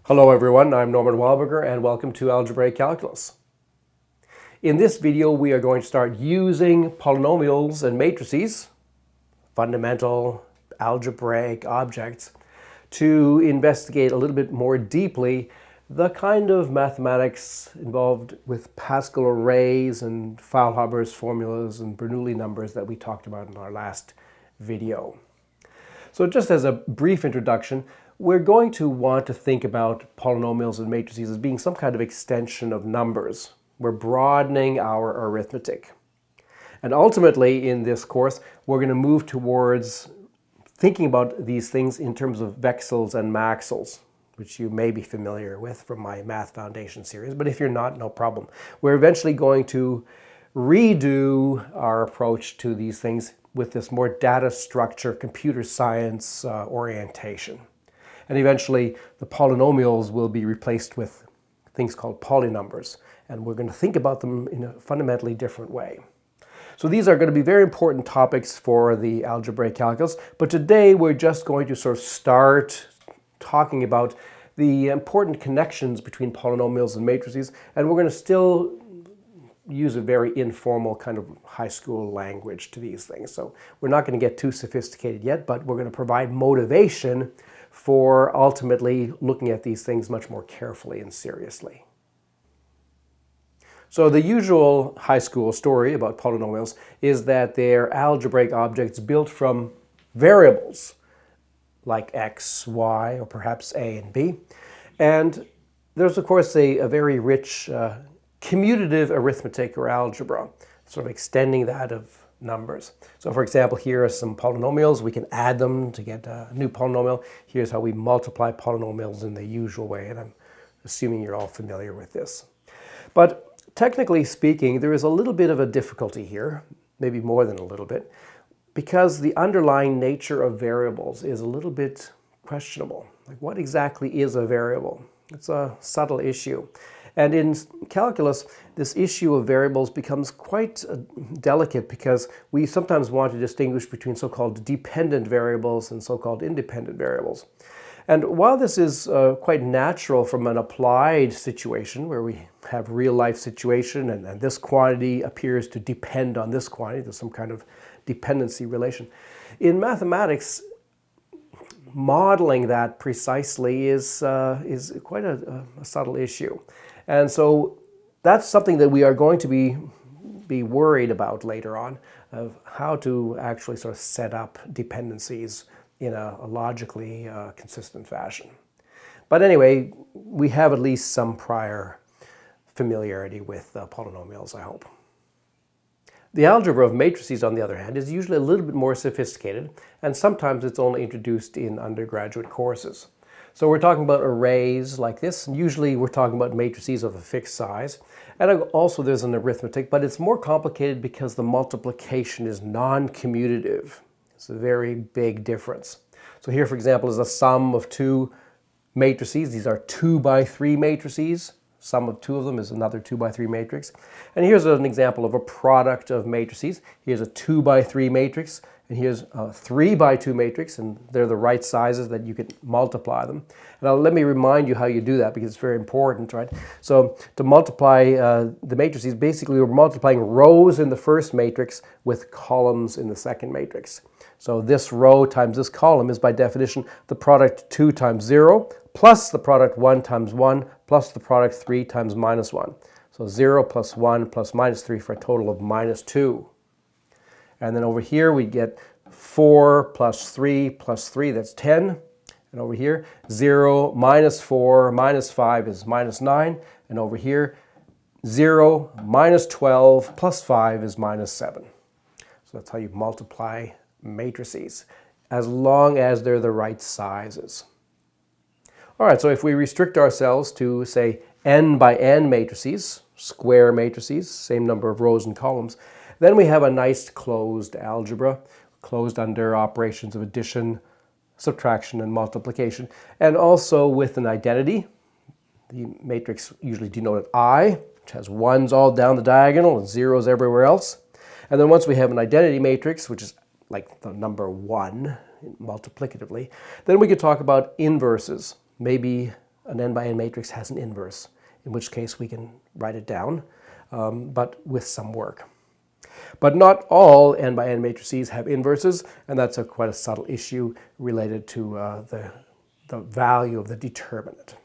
Hello everyone, I'm Norman Wahlberger and welcome to Algebraic Calculus. In this video we are going to start using polynomials and matrices, fundamental algebraic objects, to investigate a little bit more deeply the kind of mathematics involved with Pascal arrays and Faulhaber's formulas and Bernoulli numbers that we talked about in our last video. So just as a brief introduction, we're going to want to think about polynomials and matrices as being some kind of extension of numbers. We're broadening our arithmetic. And ultimately in this course, we're going to move towards thinking about these things in terms of Vexels and Maxels, which you may be familiar with from my Math Foundation series, but if you're not, no problem. We're eventually going to redo our approach to these things with this more data structure, computer science orientation. And eventually the polynomials will be replaced with things called polynumbers, and we're going to think about them in a fundamentally different way. So these are going to be very important topics for the algebraic calculus, but today we're just going to sort of start talking about the important connections between polynomials and matrices, and we're going to still use a very informal kind of high school language to these things. So we're not going to get too sophisticated yet, but we're going to provide motivation for ultimately looking at these things much more carefully and seriously. So the usual high school story about polynomials is that they're algebraic objects built from variables like x, y, or perhaps a and b. And there's of course a very rich commutative arithmetic or algebra, sort of extending that of numbers. So for example, here are some polynomials. We can add them to get a new polynomial. Here's how we multiply polynomials in the usual way, and I'm assuming you're all familiar with this. But technically speaking, there is a little bit of a difficulty here, maybe more than a little bit, because the underlying nature of variables is a little bit questionable. Like, what exactly is a variable? It's a subtle issue. And in calculus, this issue of variables becomes quite delicate because we sometimes want to distinguish between so-called dependent variables and so-called independent variables. And while this is quite natural from an applied situation where we have real-life situation and this quantity appears to depend on this quantity, there's some kind of dependency relation. In mathematics, modeling that precisely is quite a subtle issue. And so that's something that we are going to be worried about later on, of how to actually sort of set up dependencies in a logically consistent fashion. But anyway, we have at least some prior familiarity with polynomials, I hope. The algebra of matrices, on the other hand, is usually a little bit more sophisticated, and sometimes it's only introduced in undergraduate courses. So we're talking about arrays like this, and usually we're talking about matrices of a fixed size. And also there's an arithmetic, but it's more complicated because the multiplication is non-commutative. It's a very big difference. So here, for example, is a sum of two matrices. These are 2 by 3 matrices. Sum of two of them is another 2 by 3 matrix. And here's an example of a product of matrices. Here's a 2 by 3 matrix, and here's a 3 by 2 matrix, and they're the right sizes that you can multiply them. Now let me remind you how you do that because it's very important, right? So to multiply the matrices, basically we're multiplying rows in the first matrix with columns in the second matrix. So this row times this column is by definition the product 2 times 0 plus the product 1 times 1 plus the product 3 times minus 1. So 0 plus 1 plus minus 3 for a total of minus 2. And then over here we get 4 plus 3 plus 3, that's 10. And over here, 0 minus 4 minus 5 is minus 9. And over here, 0 minus 12 plus 5 is minus 7. So that's how you multiply matrices, as long as they're the right sizes. All right, so if we restrict ourselves to, say, n by n matrices, square matrices, same number of rows and columns, then we have a nice closed algebra, closed under operations of addition, subtraction, and multiplication, and also with an identity. The matrix usually denoted I, which has ones all down the diagonal and zeros everywhere else. And then once we have an identity matrix, which is like the number 1 multiplicatively, then we could talk about inverses, maybe an n by n matrix has an inverse, in which case we can write it down, but with some work. But not all n by n matrices have inverses, and that's quite a subtle issue related to the value of the determinant.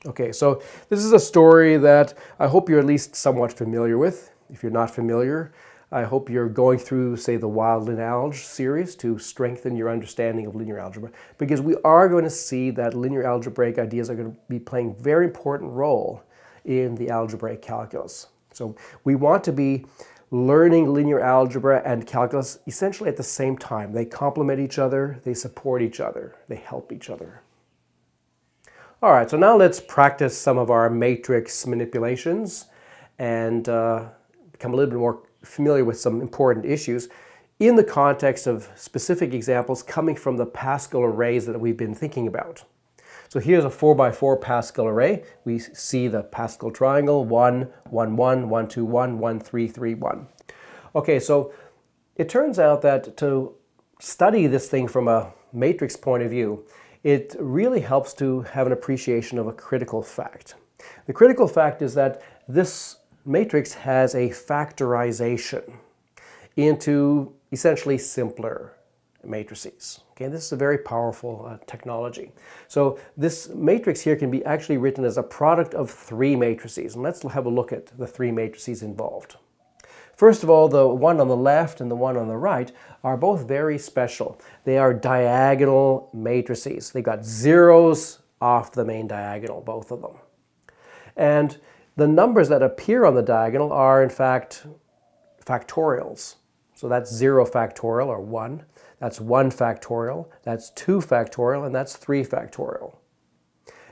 Okay, so this is a story that I hope you're at least somewhat familiar with. If you're not familiar, I hope you're going through, say, the Wild Linealge series to strengthen your understanding of linear algebra, because we are going to see that linear algebraic ideas are going to be playing a very important role in the algebraic calculus. So we want to be learning linear algebra and calculus essentially at the same time. They complement each other, they support each other, they help each other. All right, so now let's practice some of our matrix manipulations and become a little bit more familiar with some important issues in the context of specific examples coming from the Pascal arrays that we've been thinking about. So here's a 4x4 Pascal array. We see the Pascal triangle, 1, 1, 1, 1, 2, 1, 1, 3, 3, 1. Okay, so it turns out that to study this thing from a matrix point of view, it really helps to have an appreciation of a critical fact. The critical fact is that this matrix has a factorization into essentially simpler matrices. Okay, this is a very powerful technology. So this matrix here can be actually written as a product of three matrices. And let's have a look at the three matrices involved. First of all, the one on the left and the one on the right are both very special. They are diagonal matrices. They've got zeros off the main diagonal, both of them. And the numbers that appear on the diagonal are, in fact, factorials. So that's 0 factorial, or 1. That's 1 factorial. That's 2 factorial, and that's 3 factorial.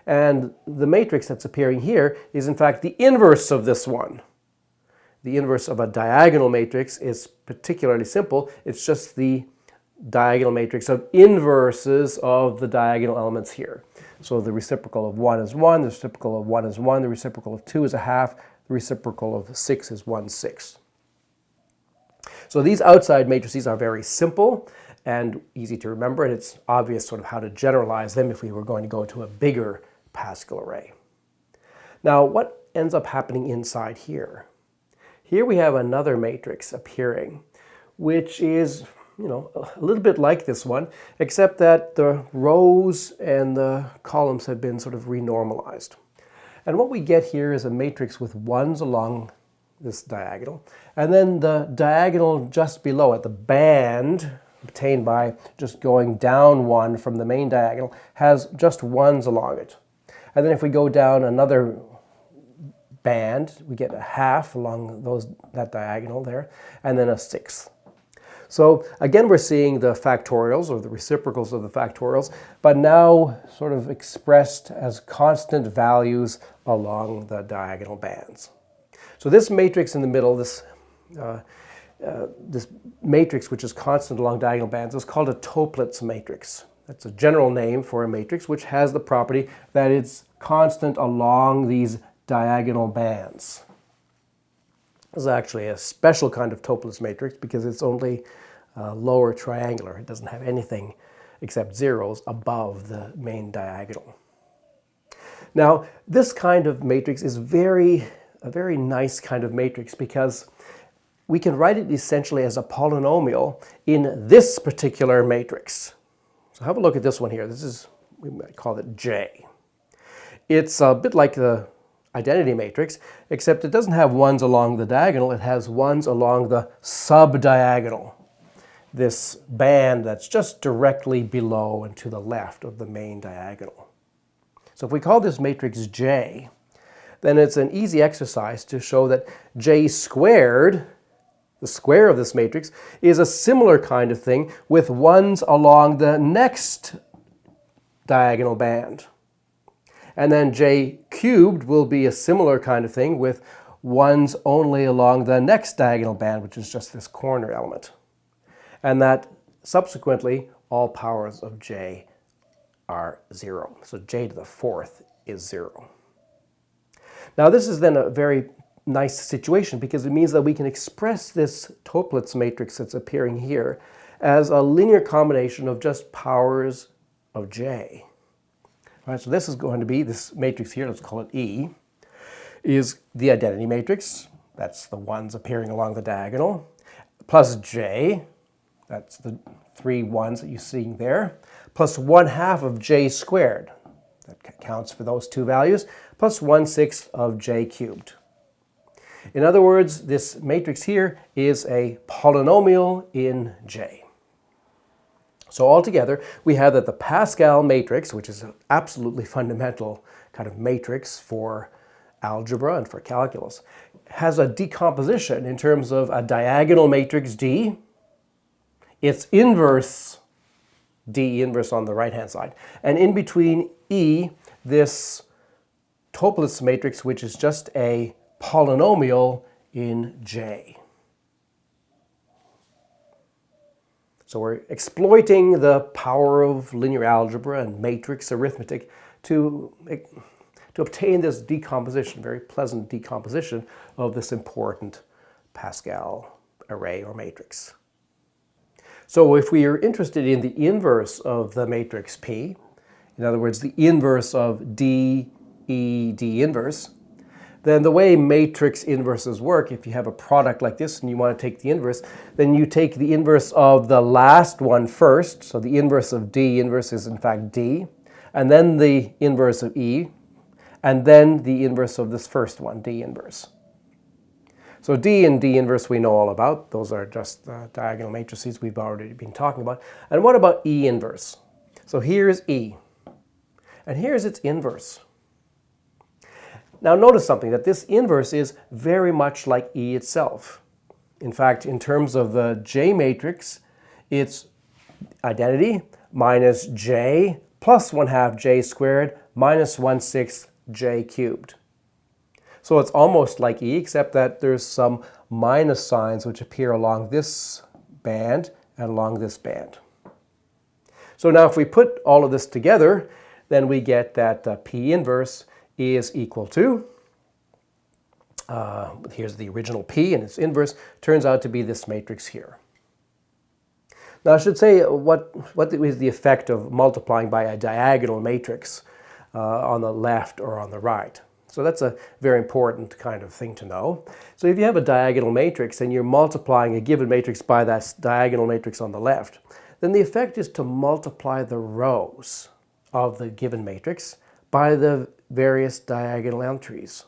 And the matrix that's appearing here is, in fact, the inverse of this one. The inverse of a diagonal matrix is particularly simple. It's just the diagonal matrix of inverses of the diagonal elements here. So the reciprocal of 1 is 1, the reciprocal of 1 is 1, the reciprocal of 2 is a half, the reciprocal of 6 is 1/6. So these outside matrices are very simple and easy to remember, and it's obvious sort of how to generalize them if we were going to go to a bigger Pascal array. Now, what ends up happening inside here? Here we have another matrix appearing, which is, a little bit like this one, except that the rows and the columns have been sort of renormalized. And what we get here is a matrix with ones along this diagonal, and then the diagonal just below it, the band obtained by just going down 1 from the main diagonal, has just ones along it. And then if we go down another band, we get a half along that diagonal there, and then a 6th. So again, we're seeing the factorials, or the reciprocals of the factorials, but now sort of expressed as constant values along the diagonal bands. So this matrix in the middle, this matrix which is constant along diagonal bands, is called a Toeplitz matrix. That's a general name for a matrix which has the property that it's constant along these diagonal bands. This is actually a special kind of Toeplitz matrix because it's only lower triangular. It doesn't have anything except zeros above the main diagonal. Now, this kind of matrix is a very nice kind of matrix because we can write it essentially as a polynomial in this particular matrix. So have a look at this one here. We might call it J. It's a bit like the identity matrix, except it doesn't have ones along the diagonal, it has ones along the subdiagonal, this band that's just directly below and to the left of the main diagonal. So if we call this matrix J, then it's an easy exercise to show that J squared, the square of this matrix, is a similar kind of thing with ones along the next diagonal band. And then J cubed will be a similar kind of thing with ones only along the next diagonal band, which is just this corner element. And that subsequently all powers of J are 0. So J to the 4th is 0. Now this is then a very nice situation because it means that we can express this Toeplitz matrix that's appearing here as a linear combination of just powers of J. All right, so this is going to be, this matrix here, let's call it E, is the identity matrix. That's the ones appearing along the diagonal, plus J, that's the 3 ones that you're seeing there, plus 1/2 of J squared, that counts for those two values, plus 1/6 of J cubed. In other words, this matrix here is a polynomial in J. So altogether, we have that the Pascal matrix, which is an absolutely fundamental kind of matrix for algebra and for calculus, has a decomposition in terms of a diagonal matrix D, its inverse D inverse on the right-hand side, and in between E, this Toeplitz matrix, which is just a polynomial in J. So we're exploiting the power of linear algebra and matrix arithmetic to obtain this decomposition, very pleasant decomposition of this important Pascal array or matrix. So if we are interested in the inverse of the matrix P, in other words, the inverse of D, E, D inverse, then the way matrix inverses work, if you have a product like this and you want to take the inverse, then you take the inverse of the last one first. So the inverse of D inverse is in fact D, and then the inverse of E, and then the inverse of this first one, D inverse. So D and D inverse we know all about. Those are just diagonal matrices we've already been talking about. And what about E inverse? So here's E, and here's its inverse. Now notice something, that this inverse is very much like E itself. In fact, in terms of the J matrix, it's identity minus J plus 1/2 J squared minus 1/6 J cubed. So it's almost like E, except that there's some minus signs which appear along this band and along this band. So now if we put all of this together, then we get that P inverse is equal to, here's the original P and its inverse, turns out to be this matrix here. Now I should say what is the effect of multiplying by a diagonal matrix on the left or on the right. So that's a very important kind of thing to know. So if you have a diagonal matrix and you're multiplying a given matrix by that diagonal matrix on the left, then the effect is to multiply the rows of the given matrix by the various diagonal entries.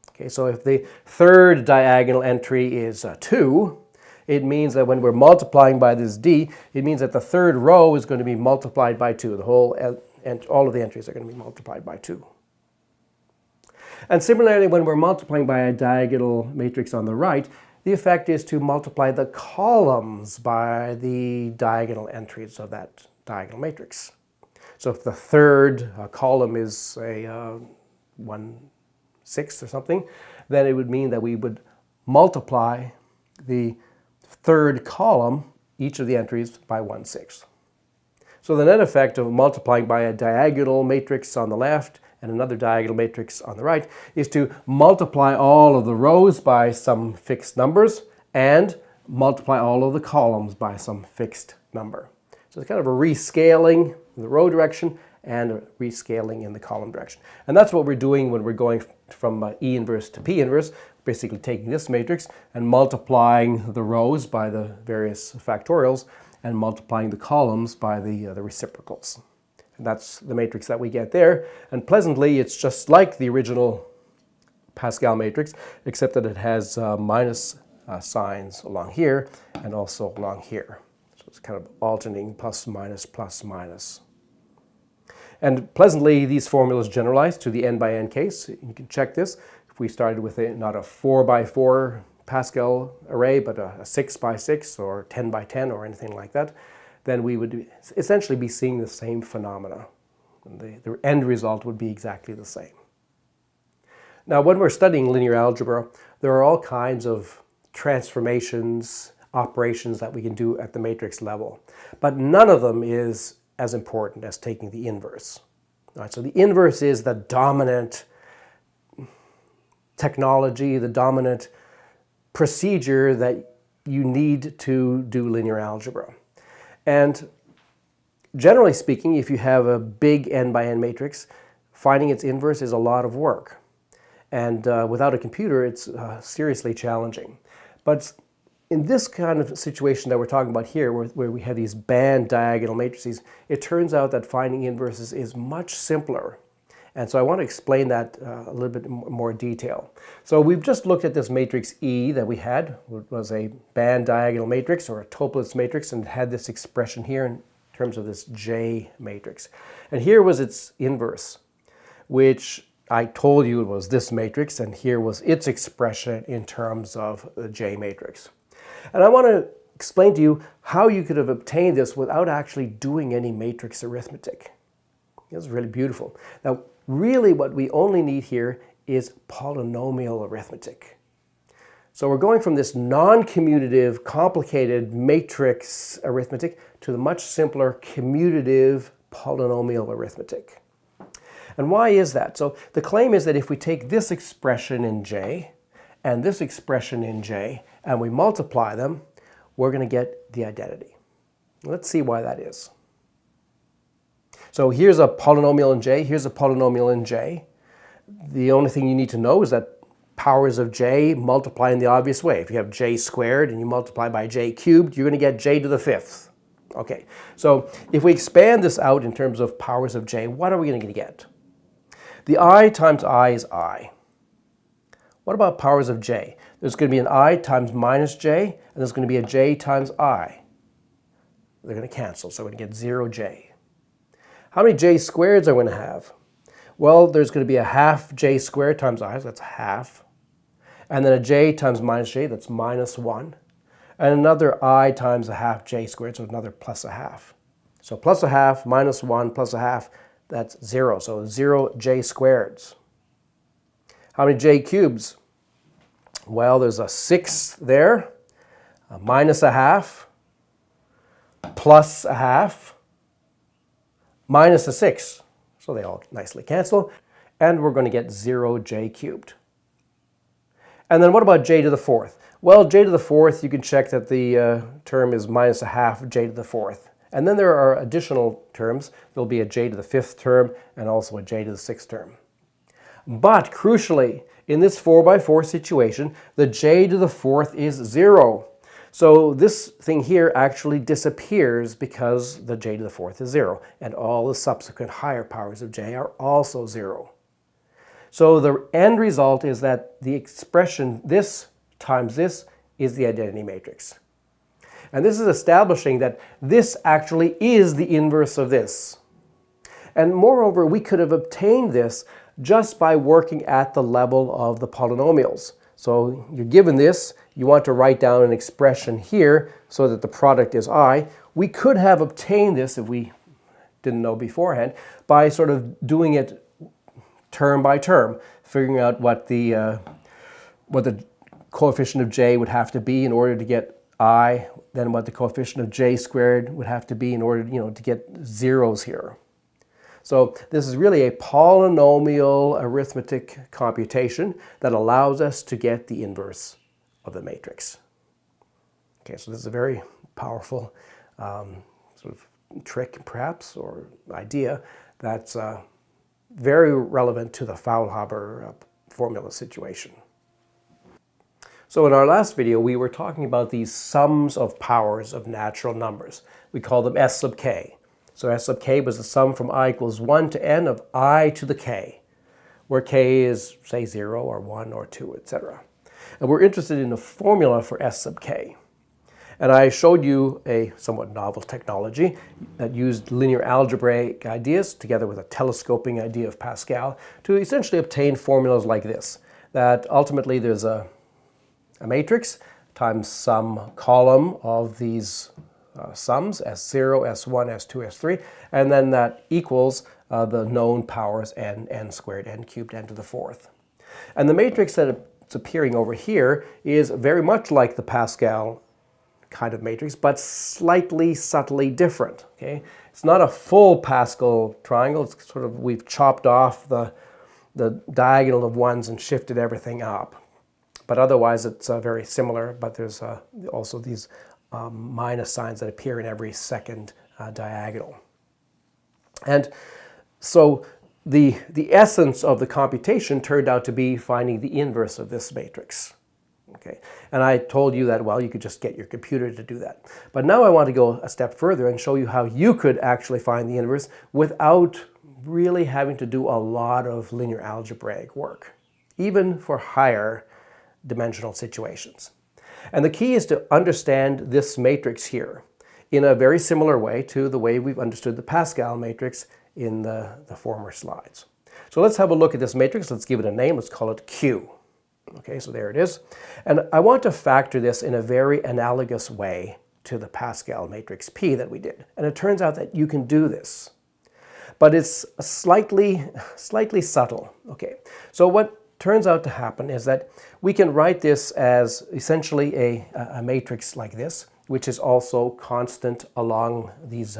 Okay, so if the third diagonal entry is 2, it means that when we're multiplying by this D, it means that the third row is going to be multiplied by 2. The whole and all of the entries are going to be multiplied by 2. And similarly, when we're multiplying by a diagonal matrix on the right, the effect is to multiply the columns by the diagonal entries of that diagonal matrix. So if the third column is, say, 1/6 or something, then it would mean that we would multiply the third column, each of the entries, by 1/6. So the net effect of multiplying by a diagonal matrix on the left and another diagonal matrix on the right is to multiply all of the rows by some fixed numbers and multiply all of the columns by some fixed number. So it's kind of a rescaling in the row direction and a rescaling in the column direction. And that's what we're doing when we're going from E inverse to P inverse, basically taking this matrix and multiplying the rows by the various factorials and multiplying the columns by the reciprocals. And that's the matrix that we get there. And pleasantly, it's just like the original Pascal matrix, except that it has minus signs along here and also along here. It's kind of alternating plus, minus. And pleasantly, these formulas generalize to the n by n case. You can check this. If we started with not a 4 by 4 Pascal array, but a 6 by 6 or 10 by 10 or anything like that, then we would essentially be seeing the same phenomena. The end result would be exactly the same. Now, when we're studying linear algebra, there are all kinds of transformations, operations that we can do at the matrix level. But none of them is as important as taking the inverse. All right, so the inverse is the dominant technology, the dominant procedure that you need to do linear algebra. And generally speaking, if you have a big n by n matrix, finding its inverse is a lot of work. And without a computer, it's seriously challenging. But in this kind of situation that we're talking about here, where we have these band diagonal matrices, it turns out that finding inverses is much simpler. And so I want to explain that a little bit more detail. So we've just looked at this matrix E that we had. It was a band diagonal matrix or a Toeplitz matrix, and it had this expression here in terms of this J matrix. And here was its inverse, which I told you it was this matrix, and here was its expression in terms of the J matrix. And I want to explain to you how you could have obtained this without actually doing any matrix arithmetic. It's really beautiful. Now, really what we only need here is polynomial arithmetic. So we're going from this non-commutative, complicated matrix arithmetic to the much simpler commutative polynomial arithmetic. And why is that? So the claim is that if we take this expression in J and this expression in J and we multiply them, we're going to get the identity. Let's see why that is. So here's a polynomial in J, here's a polynomial in J. The only thing you need to know is that powers of J multiply in the obvious way. If you have J squared and you multiply by J cubed, you're going to get J to the fifth. Okay, so if we expand this out in terms of powers of J, what are we going to get? The I times I is I. What about powers of J? There's going to be an I times minus J, and there's going to be a J times I. They're going to cancel, so we're going to get 0J. How many J squareds are we going to have? Well, there's going to be a half J squared times I, so that's half. And then a J times minus J, that's minus 1. And another I times a half J squared, so another plus a half. So plus a half, minus 1, plus a half, that's 0. So 0 J squareds. How many J cubes? Well, there's a 6 there, a minus a half, plus a half, minus a 6. So they all nicely cancel. And we're going to get 0 J cubed. And then what about J to the fourth? Well, J to the fourth, you can check that the term is minus a half J to the fourth. And then there are additional terms. There'll be a J to the fifth term and also a J to the sixth term. But crucially, in this 4 by 4 situation, the J to the fourth is 0. So this thing here actually disappears because the J to the fourth is 0. And all the subsequent higher powers of J are also 0. So the end result is that the expression this times this is the identity matrix. And this is establishing that this actually is the inverse of this. And moreover, we could have obtained this just by working at the level of the polynomials. So you're given this, you want to write down an expression here so that the product is I. We could have obtained this, if we didn't know beforehand, by sort of doing it term by term, figuring out what the coefficient of J would have to be in order to get I, then what the coefficient of J squared would have to be in order, to get zeros here. So this is really a polynomial arithmetic computation that allows us to get the inverse of the matrix. Okay, so this is a very powerful sort of trick, perhaps, or idea that's very relevant to the Faulhaber formula situation. So in our last video, we were talking about these sums of powers of natural numbers. We call them S sub k. So S sub k was the sum from I equals 1 to n of I to the k, where k is, say, 0 or 1 or 2, etc. And we're interested in a formula for S sub k. And I showed you a somewhat novel technology that used linear algebraic ideas together with a telescoping idea of Pascal to essentially obtain formulas like this, that ultimately there's a matrix times some column of these sums, S0, S1, S2, S3, and then that equals the known powers n squared, n cubed, n to the fourth. And the matrix that's appearing over here is very much like the Pascal kind of matrix, but slightly, subtly different. Okay, it's not a full Pascal triangle. It's sort of, we've chopped off the diagonal of ones and shifted everything up. But otherwise, it's very similar. But there's also these minus signs that appear in every second diagonal. And so the essence of the computation turned out to be finding the inverse of this matrix. Okay, and I told you that, well, you could just get your computer to do that. But now I want to go a step further and show you how you could actually find the inverse without really having to do a lot of linear algebraic work, even for higher dimensional situations. And the key is to understand this matrix here in a very similar way to the way we've understood the Pascal matrix in the former slides. So let's have a look at this matrix. Let's give it a name. Let's call it Q. Okay, so there it is. And I want to factor this in a very analogous way to the Pascal matrix P that we did. And it turns out that you can do this. But it's slightly subtle. Okay, so what turns out to happen is that we can write this as essentially a matrix like this, which is also constant along these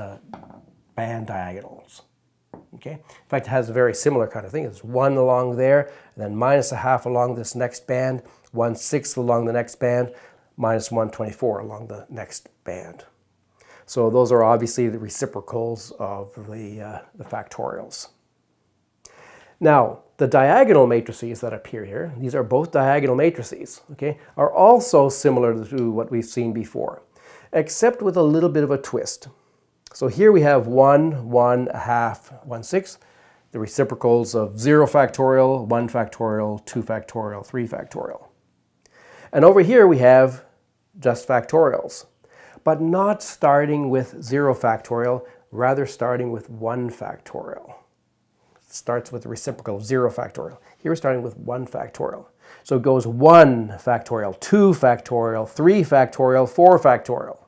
band diagonals. Okay, in fact, it has a very similar kind of thing. It's 1 along there, and then minus a half along this next band, 1/6 along the next band, minus 1/24 along the next band. So those are obviously the reciprocals of the factorials. Now, the diagonal matrices that appear here, these are both diagonal matrices, okay, are also similar to what we've seen before, except with a little bit of a twist. So here we have 1, 1, a half, 1/6, the reciprocals of 0 factorial, 1 factorial, 2 factorial, 3 factorial. And over here we have just factorials, but not starting with 0 factorial, rather starting with 1 factorial. It starts with the reciprocal of 0 factorial. Here we're starting with 1 factorial. So it goes 1 factorial, 2 factorial, 3 factorial, 4 factorial.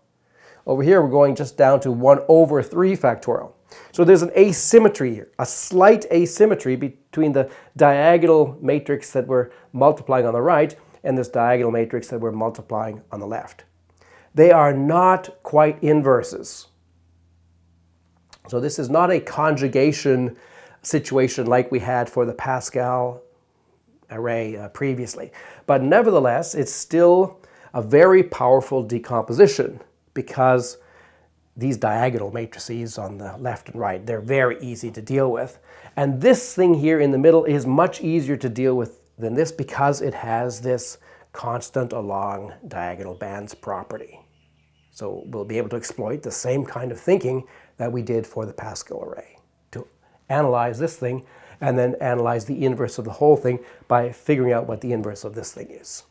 Over here, we're going just down to 1/3 factorial. So there's an asymmetry here, a slight asymmetry between the diagonal matrix that we're multiplying on the right and this diagonal matrix that we're multiplying on the left. They are not quite inverses. So this is not a conjugation situation like we had for the Pascal array previously. But nevertheless, it's still a very powerful decomposition, because these diagonal matrices on the left and right, they're very easy to deal with. And this thing here in the middle is much easier to deal with than this because it has this constant along diagonal bands property. So we'll be able to exploit the same kind of thinking that we did for the Pascal array, to analyze this thing and then analyze the inverse of the whole thing by figuring out what the inverse of this thing is.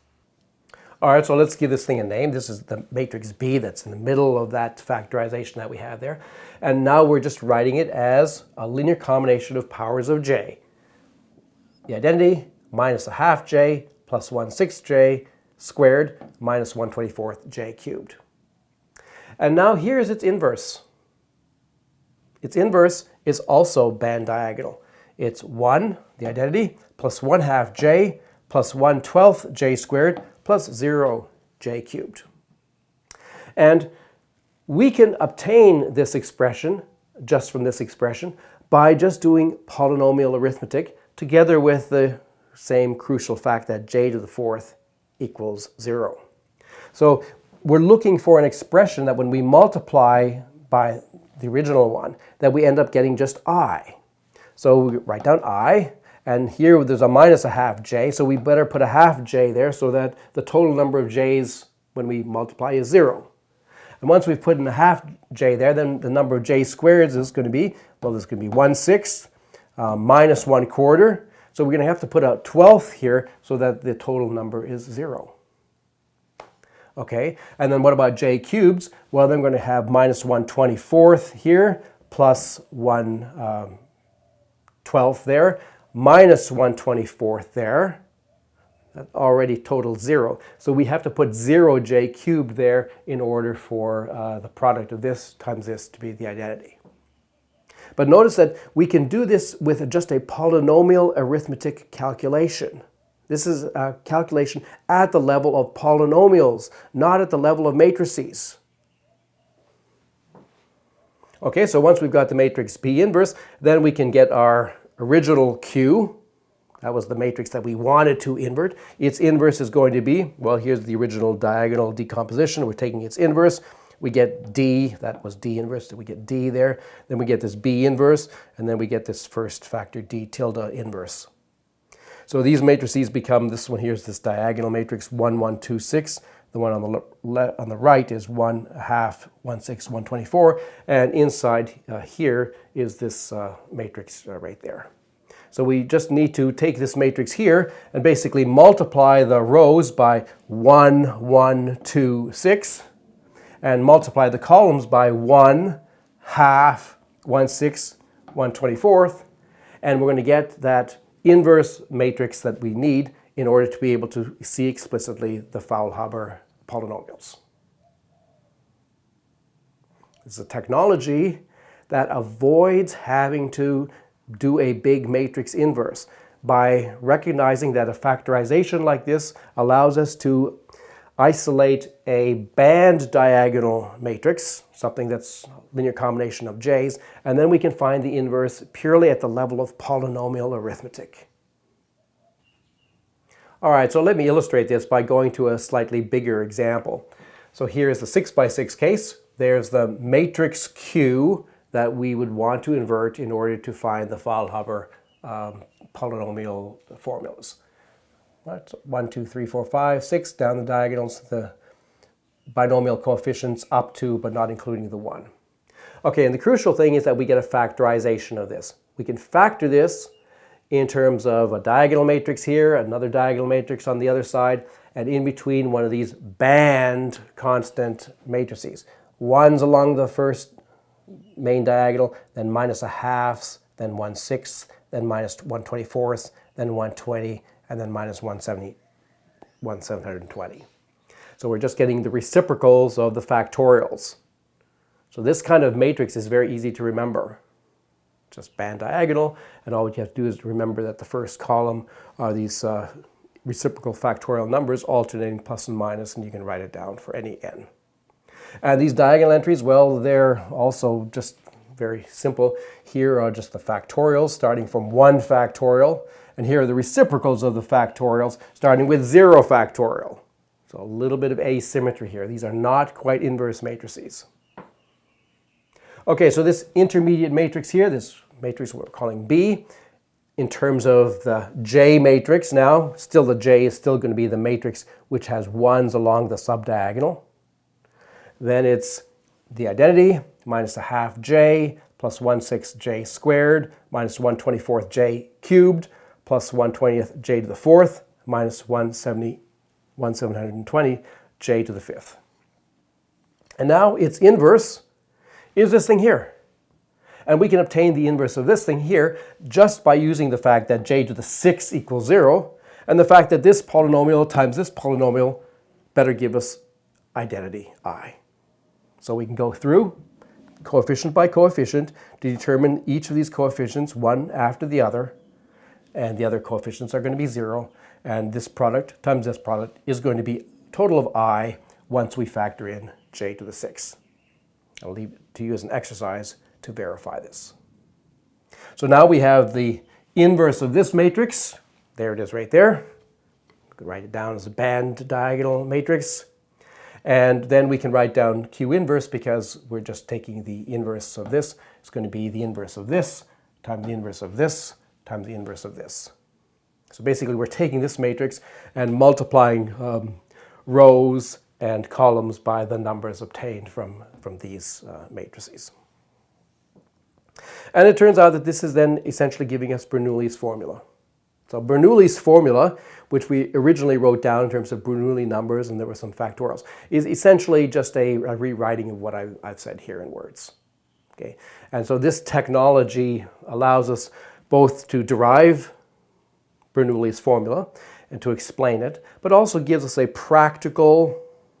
All right, so let's give this thing a name. This is the matrix B that's in the middle of that factorization that we have there. And now we're just writing it as a linear combination of powers of j. The identity minus a half j plus 1/6 j squared minus 1/24 j cubed. And now here's its inverse. Its inverse is also band diagonal. It's 1, the identity, plus 1/2 j plus 1/12 j squared plus 0 j cubed. And we can obtain this expression just from this expression by just doing polynomial arithmetic together with the same crucial fact that j to the 4th equals 0. So we're looking for an expression that when we multiply by the original one, that we end up getting just I. So we write down I, and here there's a minus a half j, so we better put a half j there so that the total number of j's when we multiply is 0. And once we've put in a half j there, then the number of j squareds is going to be, well, this is going to be 1/6 minus 1/4. So we're going to have to put a 12th here so that the total number is 0. Okay, and then what about j cubes? Well, then we're going to have minus 1/24 here, plus 1/12 there, minus 1/24 there. That already totals 0. So we have to put 0 j cubed there in order for the product of this times this to be the identity. But notice that we can do this with just a polynomial arithmetic calculation. This is a calculation at the level of polynomials, not at the level of matrices. Okay, so once we've got the matrix P inverse, then we can get our original Q. That was the matrix that we wanted to invert. Its inverse is going to be, well, here's the original diagonal decomposition. We're taking its inverse, we get D, that was D inverse, so we get D there, then we get this B inverse, and then we get this first factor D tilde inverse. So these matrices become, this one here is this diagonal matrix 1, 1, 2, 6. The one on the right is 1, 1/2, 1, 6, 124, and inside here is this matrix right there. So we just need to take this matrix here and basically multiply the rows by 1, 1, 2, 6, and multiply the columns by 1, 1/2, 1, 6, 1/24, and we're going to get that inverse matrix that we need in order to be able to see explicitly the Faulhaber polynomials. It's a technology that avoids having to do a big matrix inverse by recognizing that a factorization like this allows us to isolate a band diagonal matrix, something that's linear combination of j's, and then we can find the inverse purely at the level of polynomial arithmetic. All right, so let me illustrate this by going to a slightly bigger example. So here's the 6 by 6 case. There's the matrix Q that we would want to invert in order to find the Faulhaber polynomial formulas. Right, so 1, 2, 3, 4, 5, 6 down the diagonals, the binomial coefficients up to but not including the 1. Okay, and the crucial thing is that we get a factorization of this. We can factor this in terms of a diagonal matrix here, another diagonal matrix on the other side, and in between one of these band constant matrices. 1's along the first main diagonal, then -1/2, then 1/6, then -1/24, then 120, and then -170/720. So we're just getting the reciprocals of the factorials. So this kind of matrix is very easy to remember. Just band diagonal, and all you have to do is remember that the first column are these reciprocal factorial numbers alternating plus and minus, and you can write it down for any n. And these diagonal entries, well, they're also just very simple. Here are just the factorials starting from 1 factorial, and here are the reciprocals of the factorials starting with 0 factorial. So a little bit of asymmetry here. These are not quite inverse matrices. Okay, so this intermediate matrix here, this matrix we're calling B, in terms of the J matrix now, still the J is still going to be the matrix which has 1's along the subdiagonal. Then it's the identity minus ,1/2 J plus 1/6 J squared minus 1/24 J cubed plus 1/20 J to the 4th minus 1/720 J to the 5th. And now its inverse is this thing here. And we can obtain the inverse of this thing here just by using the fact that J to the 6 equals 0, and the fact that this polynomial times this polynomial better give us identity I. So we can go through coefficient by coefficient to determine each of these coefficients one after the other, and the other coefficients are going to be 0, and this product times this product is going to be a total of I once we factor in J to the 6. I'll leave it to you as an exercise to verify this. So now we have the inverse of this matrix. There it is right there. We can write it down as a band diagonal matrix. And then we can write down Q inverse because we're just taking the inverse of this. It's going to be the inverse of this times the inverse of this times the inverse of this. So basically we're taking this matrix and multiplying rows and columns by the numbers obtained from these matrices. And it turns out that this is then essentially giving us Bernoulli's formula. So Bernoulli's formula, which we originally wrote down in terms of Bernoulli numbers, and there were some factorials, is essentially just a rewriting of what I've said here in words. Okay? And so this technology allows us both to derive Bernoulli's formula and to explain it, but also gives us a practical,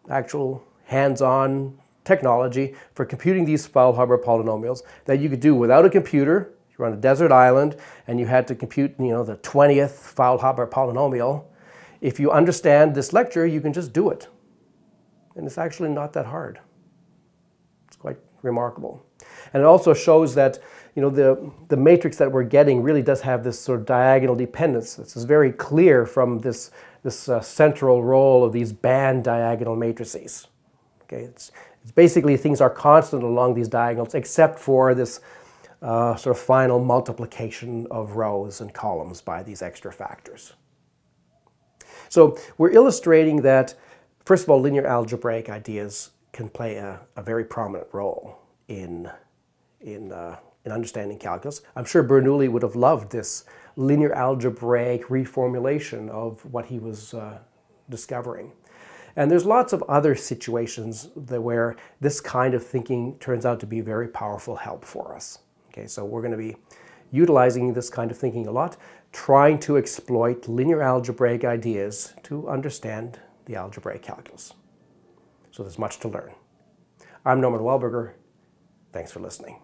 actual hands-on technology for computing these Faulhaber polynomials that you could do without a computer. You're on a desert island and you had to compute, the 20th Faulhaber polynomial. If you understand this lecture, you can just do it. And it's actually not that hard. It's quite remarkable. And it also shows that, the matrix that we're getting really does have this sort of diagonal dependence. This is very clear from this central role of these band diagonal matrices. Okay, Basically, things are constant along these diagonals except for this sort of final multiplication of rows and columns by these extra factors. So we're illustrating that, first of all, linear algebraic ideas can play a very prominent role in understanding calculus. I'm sure Bernoulli would have loved this linear algebraic reformulation of what he was discovering. And there's lots of other situations where this kind of thinking turns out to be very powerful help for us. Okay, so we're going to be utilizing this kind of thinking a lot, trying to exploit linear algebraic ideas to understand the algebraic calculus. So there's much to learn. I'm Norman Wellberger. Thanks for listening.